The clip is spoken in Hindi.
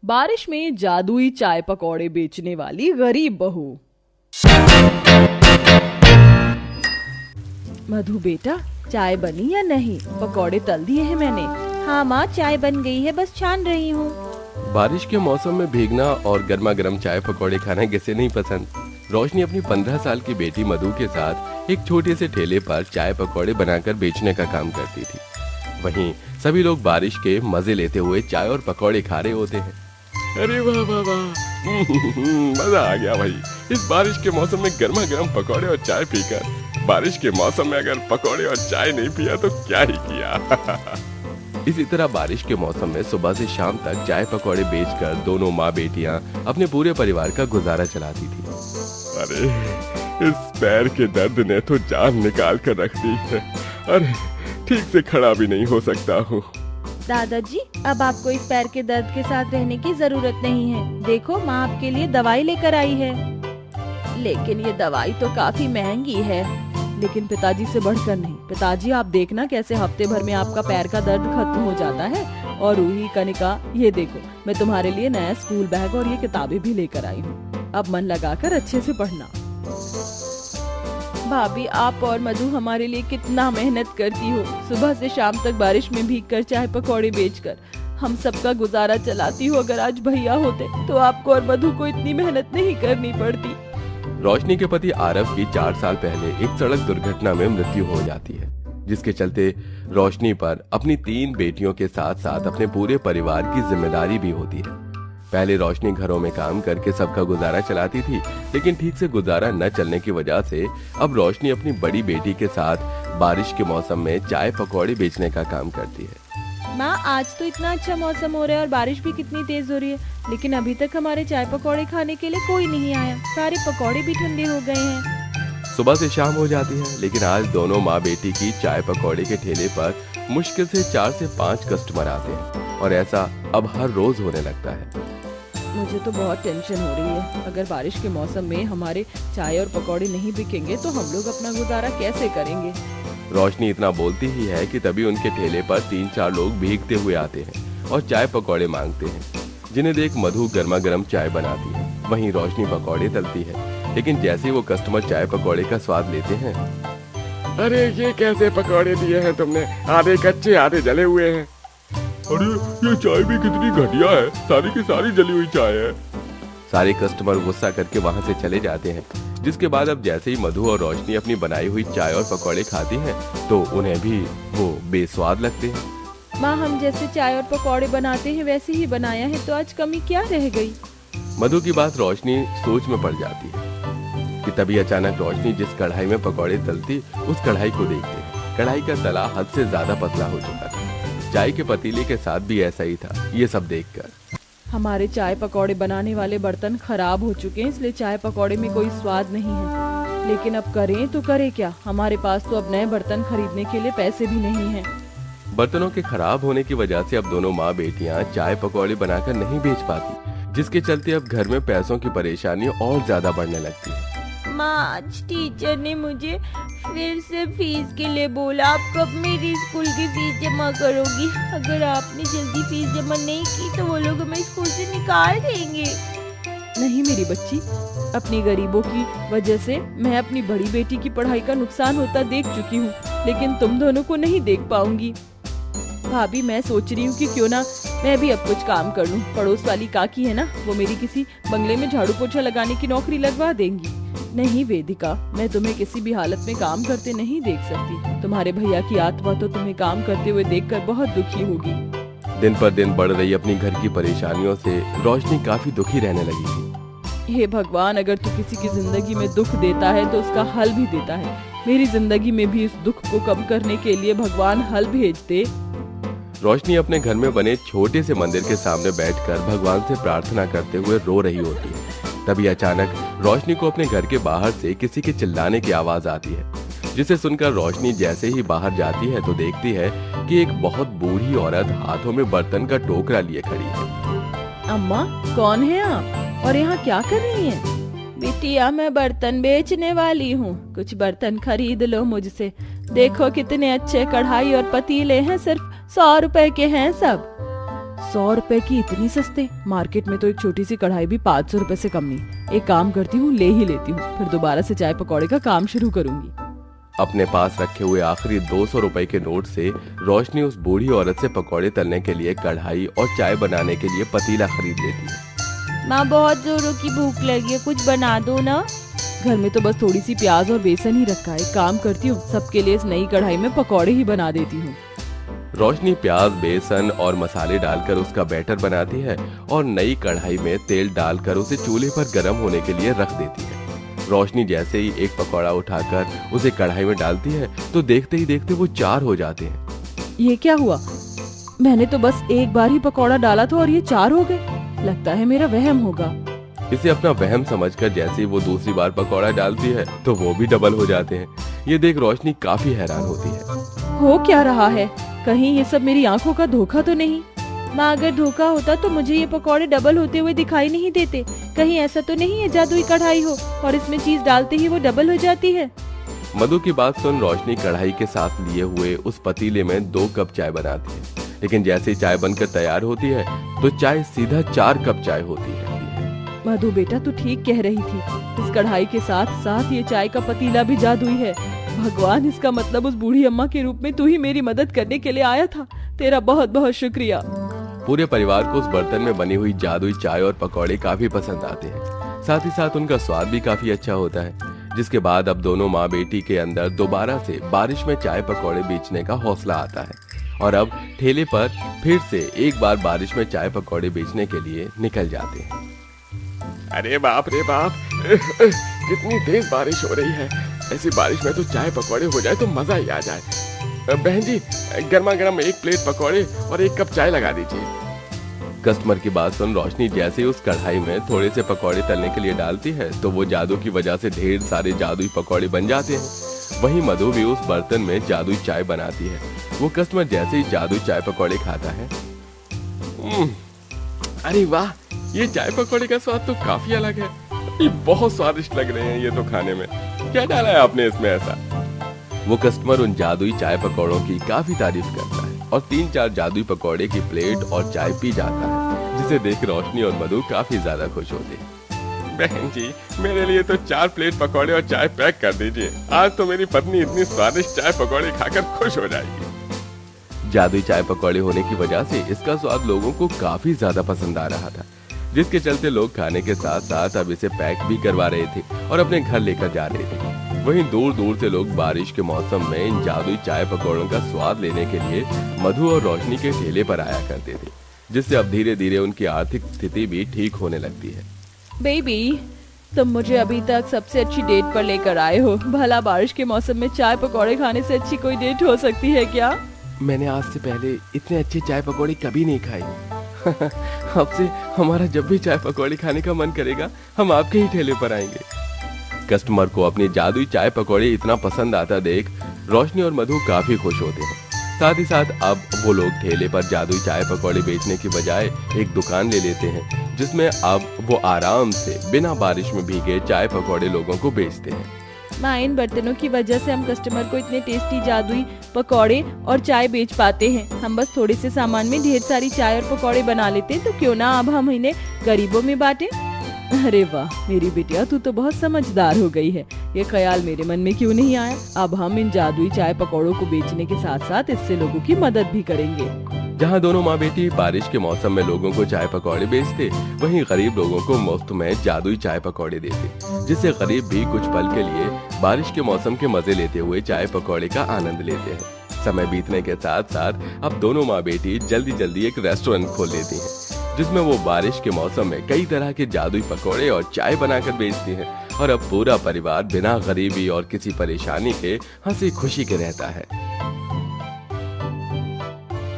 बारिश में जादुई चाय पकौड़े बेचने वाली गरीब बहू। मधु बेटा, चाय बनी या नहीं? पकौड़े तल दिए हैं मैंने। हाँ माँ, चाय बन गई है, बस छान रही हूँ। बारिश के मौसम में भीगना और गर्मा गर्म चाय पकौड़े खाना किसे नहीं पसंद। रोशनी अपनी 15 साल की बेटी मधु के साथ एक छोटे से ठेले पर चाय पकौड़े बनाकर बेचने का काम करती थी। वहीं सभी लोग बारिश के मजे लेते हुए चाय और पकौड़े खा रहे होते हैं। अरे वाह वाह वाह, मजा आ गया भाई। इस बारिश के मौसम में गर्मा गर्म पकौड़े और चाय पीकर। बारिश के मौसम में अगर पकौड़े और चाय नहीं पिया तो क्या ही किया। इसी तरह बारिश के मौसम में सुबह से शाम तक चाय पकौड़े बेचकर दोनों माँ बेटियां अपने पूरे परिवार का गुजारा चलाती थी। अरे इस पैर के दर्द ने तो जान निकाल कर रख दी है। अरे ठीक से खड़ा भी नहीं हो सकता हूँ। दादाजी, अब आपको इस पैर के दर्द के साथ रहने की जरूरत नहीं है। देखो, माँ आपके लिए दवाई लेकर आई है। लेकिन ये दवाई तो काफी महंगी है। लेकिन पिताजी से बढ़कर नहीं। पिताजी, आप देखना कैसे हफ्ते भर में आपका पैर का दर्द खत्म हो जाता है। और रूही, कनिका, ये देखो, मैं तुम्हारे लिए नया स्कूल बैग और ये किताबें भी लेकर आई हूँ। अब मन लगाकर अच्छे से पढ़ना। भाभी, आप और मधु हमारे लिए कितना मेहनत करती हो। सुबह से शाम तक बारिश में भीगकर चाय पकौड़े बेचकर हम सबका गुजारा चलाती हो। अगर आज भैया होते तो आपको और मधु को इतनी मेहनत नहीं करनी पड़ती। रोशनी के पति आरव की 4 साल पहले एक सड़क दुर्घटना में मृत्यु हो जाती है, जिसके चलते रोशनी पर अपनी 3 बेटियों के साथ साथ अपने पूरे परिवार की जिम्मेदारी भी होती है। पहले रोशनी घरों में काम करके सबका गुजारा चलाती थी, लेकिन ठीक से गुजारा न चलने की वजह से अब रोशनी अपनी बड़ी बेटी के साथ बारिश के मौसम में चाय पकौड़े बेचने का काम करती है। माँ, आज तो इतना अच्छा मौसम हो रहा है और बारिश भी कितनी तेज हो रही है, लेकिन अभी तक हमारे चाय पकौड़े खाने के लिए कोई नहीं आया। सारे पकौड़े भी ठंडे हो गए हैं। सुबह से शाम हो जाती है, लेकिन आज दोनों माँ बेटी की चाय पकौड़े के ठेले पर मुश्किल से 4 से 5 कस्टमर आते हैं और ऐसा अब हर रोज होने लगता है। मुझे तो बहुत टेंशन हो रही है। अगर बारिश के मौसम में हमारे चाय और पकौड़े नहीं बिकेंगे तो हम लोग अपना गुजारा कैसे करेंगे? रोशनी इतना बोलती ही है कि तभी उनके ठेले पर 3-4 लोग भीगते हुए आते हैं और चाय पकौड़े मांगते हैं, जिन्हें देख मधु गर्मा गर्म चाय बनाती है। वहीं रोशनी पकौड़े तलती है, लेकिन जैसे ही वो कस्टमर चाय पकौड़े का स्वाद लेते हैं, अरे ये कैसे पकौड़े दिए हैं तुमने? आधे कच्चे आधे जले हुए हैं। अरे ये चाय भी कितनी घटिया है, सारी की सारी जली हुई चाय है। सारे कस्टमर गुस्सा करके वहाँ से चले जाते हैं, जिसके बाद अब जैसे ही मधु और रोशनी अपनी बनाई हुई चाय और पकौड़े खाती हैं, तो उन्हें भी वो बेस्वाद लगते हैं। माँ, हम जैसे चाय और पकौड़े बनाते हैं वैसे ही बनाया है, तो आज कमी क्या रह गई? मधु की बात रोशनी सोच में पड़ जाती है कि तभी अचानक रोशनी जिस कढ़ाई में पकौड़े तलती उस कढ़ाई को देखते हैं। कढ़ाई का तला हद से ज्यादा पतला हो चुका था। चाय के पतीले के साथ भी ऐसा ही था। ये सब देखकर हमारे चाय पकौड़े बनाने वाले बर्तन खराब हो चुके हैं, इसलिए चाय पकौड़े में कोई स्वाद नहीं है। लेकिन अब करें तो करें क्या? हमारे पास तो अब नए बर्तन खरीदने के लिए पैसे भी नहीं हैं। बर्तनों के खराब होने की वजह से अब दोनों माँ बेटियाँ चाय पकौड़े बनाकर नहीं बेच पाती, जिसके चलते अब घर में पैसों की परेशानी और ज्यादा बढ़ने लगती है। माँ, आज टीचर ने मुझे फिर से फीस के लिए बोला। आप कब मेरी स्कूल की फीस जमा करोगी? अगर आपने जल्दी फीस जमा नहीं की तो वो लोग हमें स्कूल से निकाल देंगे। नहीं मेरी बच्ची, अपनी गरीबों की वजह से मैं अपनी बड़ी बेटी की पढ़ाई का नुकसान होता देख चुकी हूँ, लेकिन तुम दोनों को नहीं देख पाऊंगी। भाभी, मैं सोच रही हूँ कि क्यों ना मैं भी अब कुछ काम कर लूँ। पड़ोस वाली काकी है ना, वो मेरी किसी बंगले में झाड़ू पोछा लगाने की नौकरी लगवा देंगी। नहीं वेदिका, मैं तुम्हें किसी भी हालत में काम करते नहीं देख सकती। तुम्हारे भैया की आत्मा तो तुम्हें काम करते हुए देखकर बहुत दुखी होगी। दिन पर दिन बढ़ रही अपनी घर की परेशानियों से रोशनी काफी दुखी रहने लगी थी। हे भगवान, अगर तू किसी की जिंदगी में दुख देता है तो उसका हल भी देता है। मेरी जिंदगी में भी इस दुख को कम करने के लिए भगवान हल भेज दे। रोशनी अपने घर में बने छोटे से मंदिर के सामने बैठकर भगवान से प्रार्थना करते हुए रो रही होती है। तभी अचानक रोशनी को अपने घर के बाहर से किसी के चिल्लाने की आवाज आती है, जिसे सुनकर रोशनी जैसे ही बाहर जाती है तो देखती है कि एक बहुत बूढ़ी औरत हाथों में बर्तन का टोकरा लिए खड़ी है। अम्मा, कौन है आप और यहाँ क्या कर रही हैं? बिटिया, मैं बर्तन बेचने वाली हूँ, कुछ बर्तन खरीद लो मुझसे। देखो कितने अच्छे कढ़ाई और पतीले हैं, सिर्फ 100 रुपए के हैं सब। 100 रुपए की इतनी सस्ते? मार्केट में तो एक छोटी सी कढ़ाई भी 500 रुपए से कम नहीं। एक काम करती हूँ, ले ही लेती हूँ, फिर दोबारा से चाय पकौड़े का काम शुरू करूंगी। अपने पास रखे हुए आखिरी 200 रुपए के नोट से रोशनी उस बूढ़ी औरत से पकौड़े तलने के लिए कढ़ाई और चाय बनाने के लिए पतीला खरीद लेती है। माँ बहुत जोरों की भूख लगी है, कुछ बना दो ना। घर में तो बस थोड़ी सी प्याज और बेसन ही रखा है। एक काम करती हूँ, सबके लिए इस नई कढ़ाई में पकौड़े ही बना देती हूँ। रोशनी प्याज, बेसन और मसाले डालकर उसका बैटर बनाती है और नई कढ़ाई में तेल डालकर उसे चूल्हे पर गर्म होने के लिए रख देती है। रोशनी जैसे ही एक पकौड़ा उठाकर उसे कढ़ाई में डालती है तो देखते ही देखते वो 4 हो जाते हैं। ये क्या हुआ? मैंने तो बस एक बार ही पकौड़ा डाला था और ये 4 हो गए। लगता है मेरा वहम होगा। इसे अपना वहम समझकर जैसे ही वो दूसरी बार पकौड़ा डालती है तो वो भी डबल हो जाते हैं। ये देख रोशनी काफी हैरान होती है। हो क्या रहा है? कहीं ये सब मेरी आंखों का धोखा तो नहीं? माँ अगर धोखा होता तो मुझे ये पकौड़े डबल होते हुए दिखाई नहीं देते। कहीं ऐसा तो नहीं है जादुई कढ़ाई हो और इसमें चीज डालते ही वो डबल हो जाती है। मधु की बात सुन रोशनी कढ़ाई के साथ लिए हुए उस पतीले में 2 कप चाय बनाती है, लेकिन जैसे ही चाय बनकर तैयार होती है तो चाय सीधा 4 कप चाय होती है। मधु बेटा, तू ठीक कह रही थी। इस कढ़ाई के साथ साथ ये चाय का पतीला भी जादुई है। भगवान, इसका मतलब उस बूढ़ी अम्मा के रूप में तू ही मेरी मदद करने के लिए आया था। तेरा बहुत बहुत शुक्रिया। पूरे परिवार को उस बर्तन में बनी हुई जादुई चाय और पकौड़े काफी पसंद आते हैं। साथ ही साथ उनका स्वाद भी काफी अच्छा होता है, जिसके बाद अब दोनों माँ बेटी के अंदर दोबारा से बारिश में चाय पकौड़े बेचने का हौसला आता है और अब ठेले पर फिर से एक बार बारिश में चाय पकौड़े बेचने के लिए निकल जाते हैं। अरे बाप रे बाप, कितनी तेज बारिश हो रही है। ऐसी बारिश में तो चाय पकौड़े हो जाए तो मजा ही आ जाए। बहन जी, गर्मा गर्म 1 प्लेट पकौड़े और 1 कप चाय लगा दीजिए। कस्टमर की बात सुन रोशनी जैसे ही उस कढ़ाई में थोड़े से पकौड़े तलने के लिए डालती है तो वो जादू की वजह से ढेर सारे जादुई पकौड़े बन जाते हैं। वहीं मधु भी उस बर्तन में जादुई चाय बनाती है। वो कस्टमर जैसे ही जादुई चाय पकौड़े खाता है, अरे वाह, ये चाय पकौड़े का स्वाद तो काफी अलग है। ये बहुत स्वादिष्ट लग रहे हैं ये तो खाने में। क्या डाला है आपने इसमें ऐसा? वो कस्टमर उन जादुई चाय पकौड़ों की काफी तारीफ करता है और 3-4 जादुई पकौड़े की प्लेट और चाय पी जाता है, जिसे देख रोशनी और मधु काफी ज्यादा खुश होते हैं। बहन जी, मेरे लिए तो 4 प्लेट पकौड़े और चाय पैक कर दीजिए। आज तो मेरी पत्नी इतनी स्वादिष्ट चाय पकौड़े खाकर खुश हो जाएगी। जादुई चाय पकौड़े होने की वजह से इसका स्वाद लोगों को काफी ज्यादा पसंद आ रहा था, जिसके चलते लोग खाने के साथ साथ अब इसे पैक भी करवा रहे थे और अपने घर लेकर जा रहे थे। वहीं दूर दूर से लोग बारिश के मौसम में इन जादुई चाय पकौड़ों का स्वाद लेने के लिए मधु और रोशनी के ठेले पर आया करते थे, जिससे अब धीरे धीरे उनकी आर्थिक स्थिति भी ठीक होने लगती है। बेबी, तुम मुझे अभी तक सबसे अच्छी डेट पर लेकर आए हो। भला बारिश के मौसम में चाय पकौड़े खाने से अच्छी कोई डेट हो सकती है क्या? मैंने आज से पहले इतने अच्छे चाय पकौड़े कभी नहीं खाए। अब से हमारा जब भी चाय पकौड़ी खाने का मन करेगा हम आपके ही ठेले पर आएंगे। कस्टमर को अपनी जादुई चाय पकौड़े इतना पसंद आता देख रोशनी और मधु काफी खुश होते हैं। साथ ही साथ अब वो लोग ठेले पर जादुई चाय पकौड़े बेचने की बजाय एक दुकान ले लेते हैं, जिसमें अब वो आराम से बिना बारिश में भीगे चाय पकौड़े लोगों को बेचते हैं। माँ, इन बर्तनों की वजह से हम कस्टमर को इतने टेस्टी जादुई पकौड़े और चाय बेच पाते हैं। हम बस थोड़े से सामान में ढेर सारी चाय और पकौड़े बना लेते, तो क्यों ना अब हम इन्हें गरीबों में बांटे। अरे वाह मेरी बिटिया, तू तो बहुत समझदार हो गई है। ये ख्याल मेरे मन में क्यों नहीं आया। अब हम इन जादुई चाय पकौड़ों को बेचने के साथ साथ इससे लोगों की मदद भी करेंगे। जहाँ दोनों माँ बेटी बारिश के मौसम में लोगों को चाय पकौड़े बेचते, वहीं गरीब लोगों को मुफ्त में जादुई चाय पकौड़े देते, जिससे गरीब भी कुछ पल के लिए बारिश के मौसम के मजे लेते हुए चाय पकौड़े का आनंद लेते हैं। समय बीतने के साथ साथ अब दोनों माँ बेटी जल्दी जल्दी एक रेस्टोरेंट खोल लेती हैं, जिसमें वो बारिश के मौसम में कई तरह के जादुई पकौड़े और चाय बनाकर बेचती हैं और अब पूरा परिवार बिना गरीबी और किसी परेशानी के हंसी खुशी के रहता है।